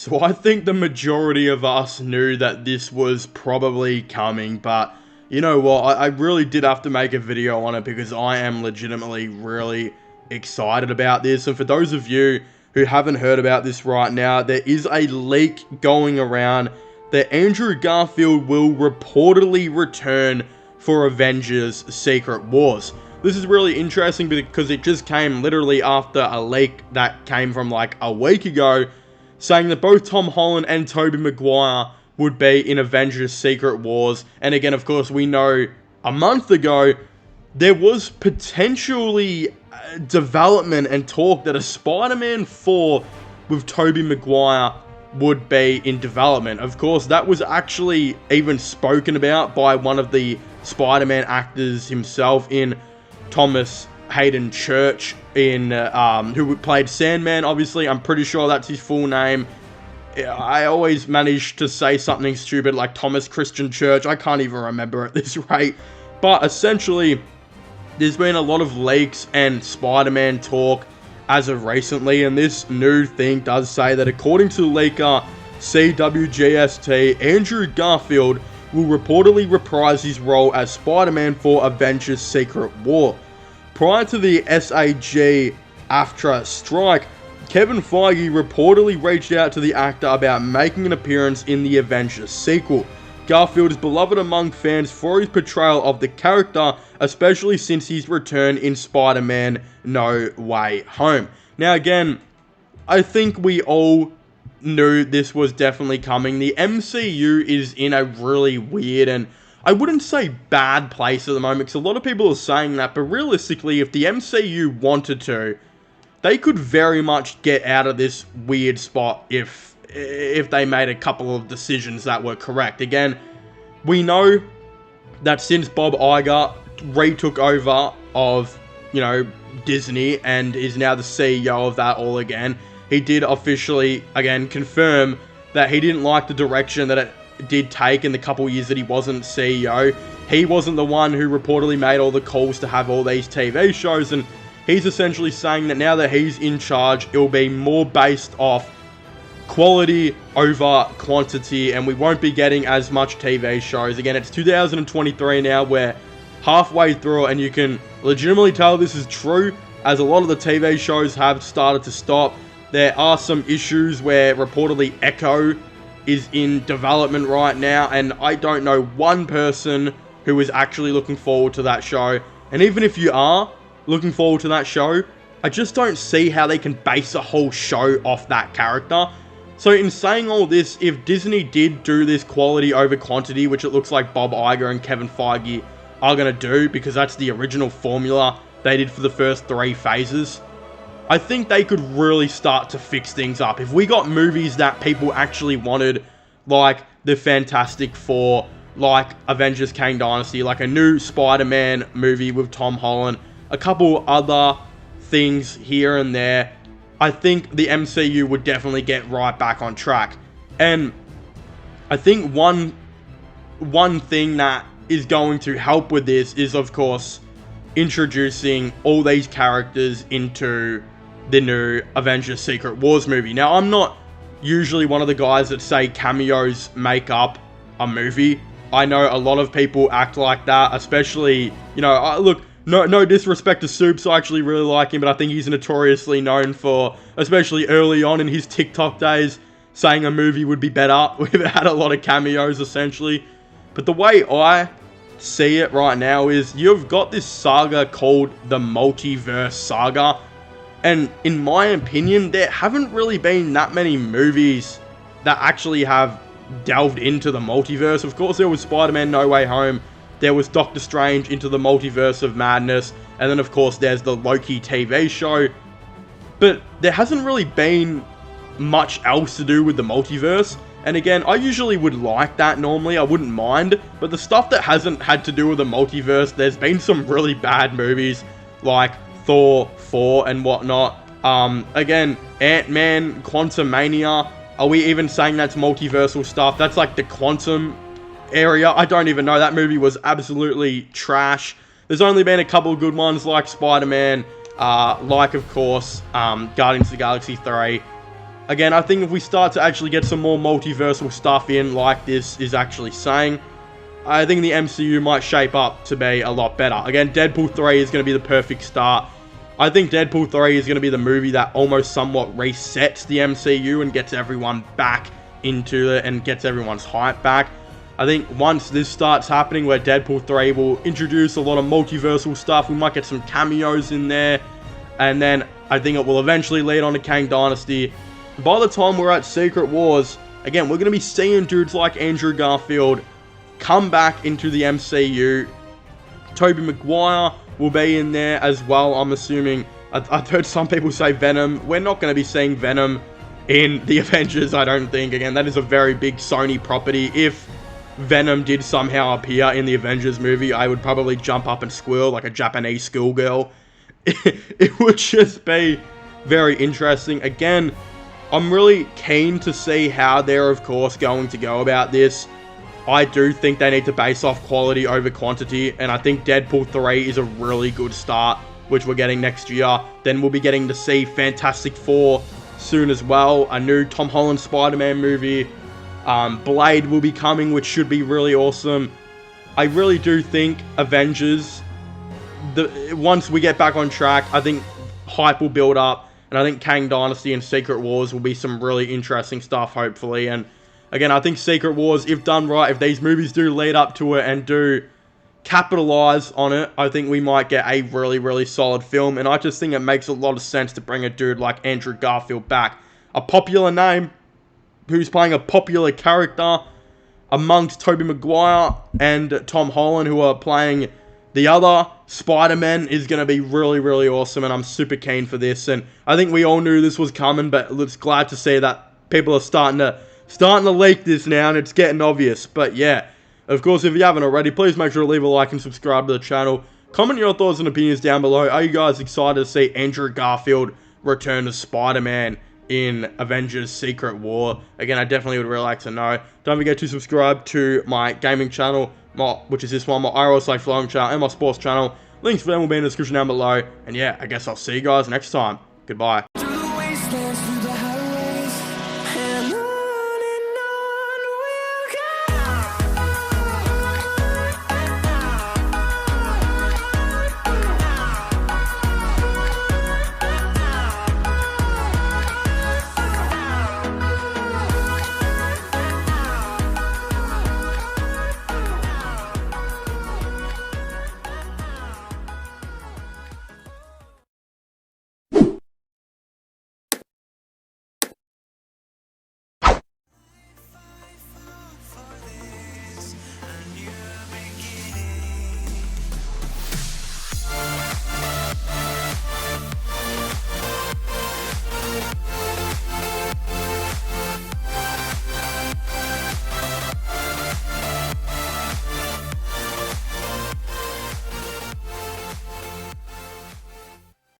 So I think the majority of us knew that this was probably coming, but you know what, I really did have to make a video on it because I am legitimately really excited about this. And for those of you who haven't heard about this right now, there is a leak going around that Andrew Garfield will reportedly return for Avengers Secret Wars. This is really interesting because it just came literally after a leak that came from like a week ago, saying that both Tom Holland and Tobey Maguire would be in Avengers Secret Wars. And again, of course, we know a month ago, there was potentially development and talk that a Spider-Man 4 with Tobey Maguire would be in development. Of course, that was actually even spoken about by one of the Spider-Man actors himself in Thomas Hayden Church, who played Sandman. Obviously, I'm pretty sure that's his full name. I always manage to say something stupid like Thomas Christian Church. I can't even remember at this rate. But essentially, there's been a lot of leaks and Spider-Man talk as of recently, and this new thing does say that according to leaker CWGST, Andrew Garfield will reportedly reprise his role as Spider-Man for Avengers Secret War. Prior to the SAG-AFTRA strike, Kevin Feige reportedly reached out to the actor about making an appearance in the Avengers sequel. Garfield is beloved among fans for his portrayal of the character, especially since his return in Spider-Man No Way Home. Now again, I think we all knew this was definitely coming. The MCU is in a really weird and I wouldn't say bad place at the moment, because a lot of people are saying that, but realistically, if the MCU wanted to, they could very much get out of this weird spot if they made a couple of decisions that were correct. Again, we know that since Bob Iger retook over of, Disney and is now the CEO of that all again, he did officially, again, confirm that he didn't like the direction that it did take in the couple years that he wasn't CEO. He wasn't the one who reportedly made all the calls to have all these TV shows, and he's essentially saying that now that he's in charge, it'll be more based off quality over quantity, and we won't be getting as much TV shows. Again, it's 2023 now, we're halfway through it, and you can legitimately tell this is true, as a lot of the TV shows have started to stop. There are some issues where reportedly Echo is in development right now, and I don't know one person who is actually looking forward to that show. And even if you are looking forward to that show, I just don't see how they can base a whole show off that character. So in saying all this, if Disney did do this quality over quantity, which it looks like Bob Iger and Kevin Feige are going to do, because that's the original formula they did for the first 3 phases, I think they could really start to fix things up. If we got movies that people actually wanted, like the Fantastic Four, like Avengers Kang Dynasty, like a new Spider-Man movie with Tom Holland, a couple other things here and there, I think the MCU would definitely get right back on track. And I think one thing that is going to help with this is, of course, introducing all these characters into the new Avengers Secret Wars movie. Now, I'm not usually one of the guys that say cameos make up a movie. I know a lot of people act like that, especially, look, no disrespect to Soups, I actually really like him, but I think he's notoriously known for, especially early on in his TikTok days, saying a movie would be better. We've had a lot of cameos, essentially. But the way I see it right now is you've got this saga called the Multiverse Saga. And in my opinion, there haven't really been that many movies that actually have delved into the multiverse. Of course, there was Spider-Man No Way Home. There was Doctor Strange Into the Multiverse of Madness. And then, of course, there's the Loki TV show. But there hasn't really been much else to do with the multiverse. And again, I usually would like that normally. I wouldn't mind. But the stuff that hasn't had to do with the multiverse, there's been some really bad movies like Thor 4 and whatnot. Again, Ant-Man, Quantumania. Are we even saying that's multiversal stuff? That's like the quantum area. I don't even know. That movie was absolutely trash. There's only been a couple of good ones like Spider-Man, like, of course, Guardians of the Galaxy 3. Again, I think if we start to actually get some more multiversal stuff in, like this is actually saying, I think the MCU might shape up to be a lot better. Again, Deadpool 3 is going to be the perfect start. I think Deadpool 3 is going to be the movie that almost somewhat resets the MCU and gets everyone back into it and gets everyone's hype back. I think once this starts happening, where Deadpool 3 will introduce a lot of multiversal stuff, we might get some cameos in there, and then I think it will eventually lead on to Kang Dynasty. By the time we're at Secret Wars, again, we're going to be seeing dudes like Andrew Garfield come back into the MCU. Tobey Maguire will be in there as well, I'm assuming. I've heard some people say Venom. We're not going to be seeing Venom in the Avengers, I don't think. Again, that is a very big Sony property. If Venom did somehow appear in the Avengers movie, I would probably jump up and squeal like a Japanese schoolgirl. It would just be very interesting. Again, I'm really keen to see how they're, of course, going to go about this. I do think they need to base off quality over quantity, and I think Deadpool 3 is a really good start, which we're getting next year. Then we'll be getting to see Fantastic Four soon as well, a new Tom Holland Spider-Man movie. Blade will be coming, which should be really awesome. I really do think Avengers, once we get back on track, I think hype will build up, and I think Kang Dynasty and Secret Wars will be some really interesting stuff, hopefully. And again, I think Secret Wars, if done right, if these movies do lead up to it and do capitalize on it, I think we might get a really, really solid film. And I just think it makes a lot of sense to bring a dude like Andrew Garfield back. A popular name who's playing a popular character amongst Tobey Maguire and Tom Holland, who are playing the other Spider-Man, is going to be really, really awesome. And I'm super keen for this. And I think we all knew this was coming, but it's glad to see that people are starting to leak this now, and it's getting obvious. But yeah, of course, if you haven't already, please make sure to leave a like and subscribe to the channel. Comment your thoughts and opinions down below. Are you guys excited to see Andrew Garfield return as Spider-Man in Avengers Secret War? Again, I definitely would really like to know. Don't forget to subscribe to my gaming channel, which is this one, my IRL Safe Flowing channel, and my sports channel. Links for them will be in the description down below. And yeah, I guess I'll see you guys next time. Goodbye.